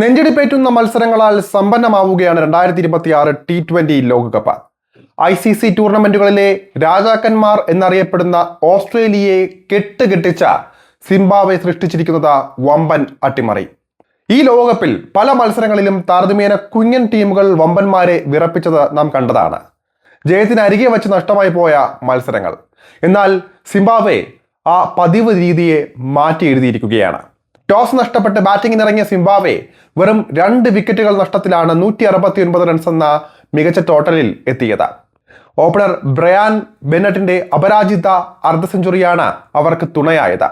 നെഞ്ചിടിപ്പേറ്റുന്ന മത്സരങ്ങളാൽ സമ്പന്നമാവുകയാണ് 2026 T20 ലോകകപ്പ്. ICC ടൂർണമെന്റുകളിലെ രാജാക്കന്മാർ എന്നറിയപ്പെടുന്ന ഓസ്ട്രേലിയയെ കെട്ടുകെട്ടിച്ച സിംബാബ്വെ സൃഷ്ടിച്ചിരിക്കുന്നത് വമ്പൻ അട്ടിമറി. ഈ ലോകകപ്പിൽ പല മത്സരങ്ങളിലും താരതമ്യേന കുഞ്ഞൻ ടീമുകൾ വമ്പന്മാരെ വിറപ്പിച്ചത് നാം കണ്ടതാണ്. ജയത്തിന് അരികെ വെച്ച് നഷ്ടമായി പോയ മത്സരങ്ങൾ. എന്നാൽ സിംബാബ്വെ ആ പതിവ് രീതിയെ മാറ്റി എഴുതിയിരിക്കുകയാണ്. ടോസ് നഷ്ടപ്പെട്ട് ബാറ്റിംഗിനിറങ്ങിയ സിംബാബ്വെ വെറും 2 വിക്കറ്റുകൾ നഷ്ടത്തിലാണ് 169 റൺസ് എന്ന മികച്ച ടോട്ടലിൽ എത്തിയത്. ഓപ്പണർ ബ്രയാൻ ബെന്നറ്റിന്റെ അപരാജിത അർദ്ധ സെഞ്ചുറിയാണ് അവർക്ക് തുണയായത്.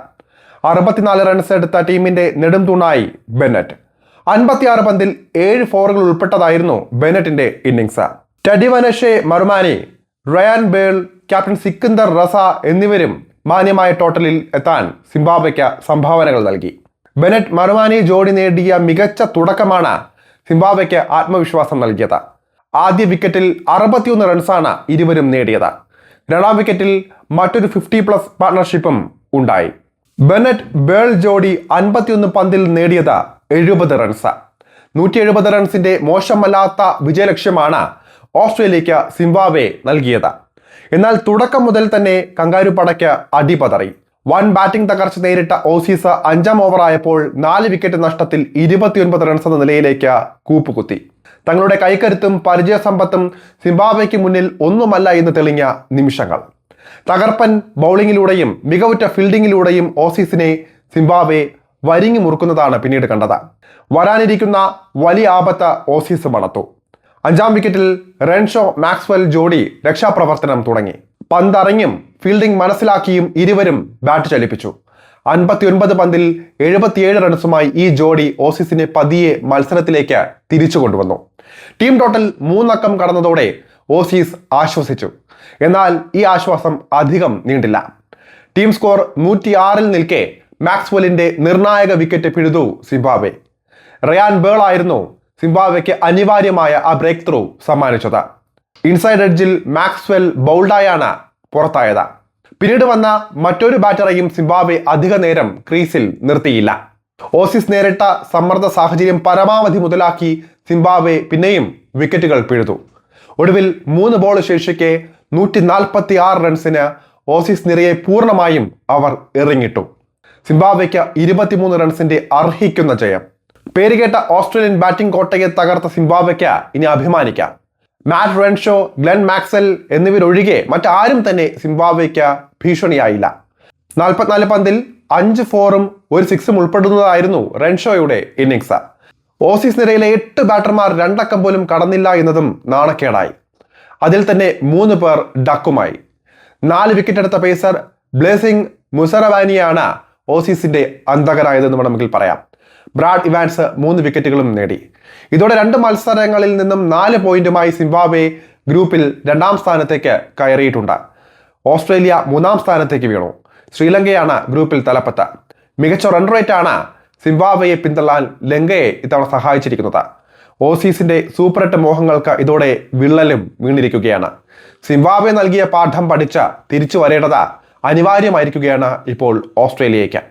64 റൺസ് എടുത്ത ടീമിന്റെ നെടും തൂണായി ബെന്നറ്റ്. 56 പന്തിൽ 7 ഫോറുകൾ ഉൾപ്പെട്ടതായിരുന്നു ബെന്നറ്റിന്റെ innings. ടഡിവനഷെ മറുമാനി, Ryan ബേൾ, captain Sikandar Reza എന്നിവരും മാന്യമായ ടോട്ടലിൽ എത്താൻ സിംബാബ്വെക്ക് സംഭാവനകൾ നൽകി. ബെന്നറ്റ് മറുമാനി ജോഡി നേടിയ മികച്ച തുടക്കമാണ് സിംബാബ്വെക്ക് ആത്മവിശ്വാസം നൽകിയത്. ആദ്യ വിക്കറ്റിൽ 61 റൺസാണ് ഇരുവരും നേടിയത്. രണ്ടാം വിക്കറ്റിൽ മറ്റൊരു 50+ പാർട്ണർഷിപ്പും ഉണ്ടായി. ബെന്നറ്റ് ബേൾ ജോഡി 51 പന്തിൽ നേടിയത് 70 റൺസ്. 170 റൺസിന്റെ മോശമല്ലാത്ത വിജയലക്ഷ്യമാണ് ഓസ്ട്രേലിയക്ക് സിംബാബ്വെ നൽകിയത്. എന്നാൽ തുടക്കം മുതൽ തന്നെ കങ്കാരു പടയ്ക്ക് അടിപതറി. വൻ ബാറ്റിംഗ് തകർച്ച നേരിട്ട ഓസീസ് 5ാം ഓവറായപ്പോൾ 4 വിക്കറ്റ് നഷ്ടത്തിൽ 29 റൺസ് എന്ന നിലയിലേക്ക് കൂപ്പുകുത്തി. തങ്ങളുടെ കൈക്കരുത്തും പരിചയസമ്പത്തും സിംബാബ്വെക്ക് മുന്നിൽ ഒന്നുമല്ല എന്ന് തെളിഞ്ഞ നിമിഷങ്ങൾ. തകർപ്പൻ ബൗളിങ്ങിലൂടെയും മികവുറ്റ ഫീൽഡിങ്ങിലൂടെയും ഓസീസിനെ സിംബാബ്വെ വരിങ്ങി മുറുക്കുന്നതാണ് പിന്നീട് കണ്ടത്. വരാനിരിക്കുന്ന വലിയ ആപത്ത് ഓസീസ് മണത്തു. 5ാം വിക്കറ്റിൽ റെൻഷോ മാക്സ്വെൽ ജോഡി രക്ഷാപ്രവർത്തനം തുടങ്ങി. പന്തറിഞ്ഞും ഫീൽഡിംഗ് മനസ്സിലാക്കിയും ഇരുവരും ബാറ്റ് ചലിപ്പിച്ചു. 59 പന്തിൽ 77 റൺസുമായി ഈ ജോഡി ഓസീസിനെ പതിയെ മത്സരത്തിലേക്ക് തിരിച്ചു കൊണ്ടുവന്നു. ടീം ടോട്ടൽ 3 അക്കം കടന്നതോടെ ഓസീസ് ആശ്വസിച്ചു. എന്നാൽ ഈ ആശ്വാസം അധികം നീണ്ടില്ല. ടീം സ്കോർ 106-ൽ നിൽക്കെ മാക്സ്വെലിന്റെ നിർണായക വിക്കറ്റ് പിഴുതു സിംബാബ്വെ. റയാൻ ബേൾ ആയിരുന്നു സിംബാബ്വെക്ക് അനിവാര്യമായ ആ ബ്രേക്ക് ത്രൂ സമ്മാനിച്ചത്. ഇൻസൈഡ് എഡ്ജിൽ മാക്സ്വെൽ ബൗൾഡായാണ് പുറത്തായത്. പിന്നീട് വന്ന മറ്റൊരു ബാറ്ററെയും സിംബാബ്വെ അധിക നേരം ക്രീസിൽ നിർത്തിയില്ല. ഓസീസ് നേരിട്ട സമ്മർദ്ദ സാഹചര്യം പരമാവധി മുതലാക്കി സിംബാബ്വെ പിന്നെയും വിക്കറ്റുകൾ പിഴുതു. ഒടുവിൽ 3 ബോൾ ശേഷിക്കെ 146 റൺസിന് ഓസീസ് നിരയെ പൂർണ്ണമായും അവർ എറിഞ്ഞിട്ടു. സിംബാബ്വെക്ക് 23 റൺസിന്റെ അർഹിക്കുന്ന ജയം. പേരുകേട്ട ഓസ്ട്രേലിയൻ ബാറ്റിംഗ് കോട്ടയെ തകർത്ത സിംബാബ്വെക്ക് ഇനി അഭിമാനിക്കാം. മാറ്റ് റെൻഷോ, ഗ്ലെൻ മാക്സ്വെൽ എന്നിവരൊഴികെ മറ്റാരും തന്നെ സിംബാബ്വെക്ക് ഭീഷണിയായില്ല. 44 പന്തിൽ 5 ഫോറും 1 സിക്സും ഉൾപ്പെടുന്നതായിരുന്നു റെൻഷോയുടെ ഇന്നിംഗ്സ്. ഓസീസ് നിരയിലെ 8 ബാറ്റർമാർ 2 അക്കം പോലും കടന്നില്ല എന്നതും നാണക്കേടായി. അതിൽ തന്നെ 3 പേർ ഡക്കുമായി. 4 വിക്കറ്റ് എടുത്ത പേസർ ബ്ലേസിംഗ് മുസറവാനിയാണ് ഓസീസിന്റെ അന്തകരായതെന്ന് വേണമെങ്കിൽ പറയാം. ബ്രാഡ് ഇവാൻസ് 3 വിക്കറ്റുകളും നേടി. ഇതോടെ 2 മത്സരങ്ങളിൽ നിന്നും 4 പോയിന്റുമായി സിംബാബ്വെ ഗ്രൂപ്പിൽ 2ാം സ്ഥാനത്തേക്ക് കയറിയിട്ടുണ്ട്. ഓസ്ട്രേലിയ 3ാം സ്ഥാനത്തേക്ക് വീണു. ശ്രീലങ്കയാണ് ഗ്രൂപ്പിൽ തലപ്പത്ത്. മികച്ച റൺ റേറ്റാണ് സിംബാബ്വെയെ പിന്തള്ളാൻ ലങ്കയെ ഇത്തവണ സഹായിച്ചിരിക്കുന്നത്. ഓസീസിന്റെ സൂപ്പർ 8 മോഹങ്ങൾക്ക് ഇതോടെ വിള്ളലും വീണിരിക്കുകയാണ്. സിംബാബ്വെ നൽകിയ പാഠം പഠിച്ച് തിരിച്ചു വരേണ്ടത് അനിവാര്യമായിരിക്കുകയാണ് ഇപ്പോൾ ഓസ്ട്രേലിയയ്ക്ക്.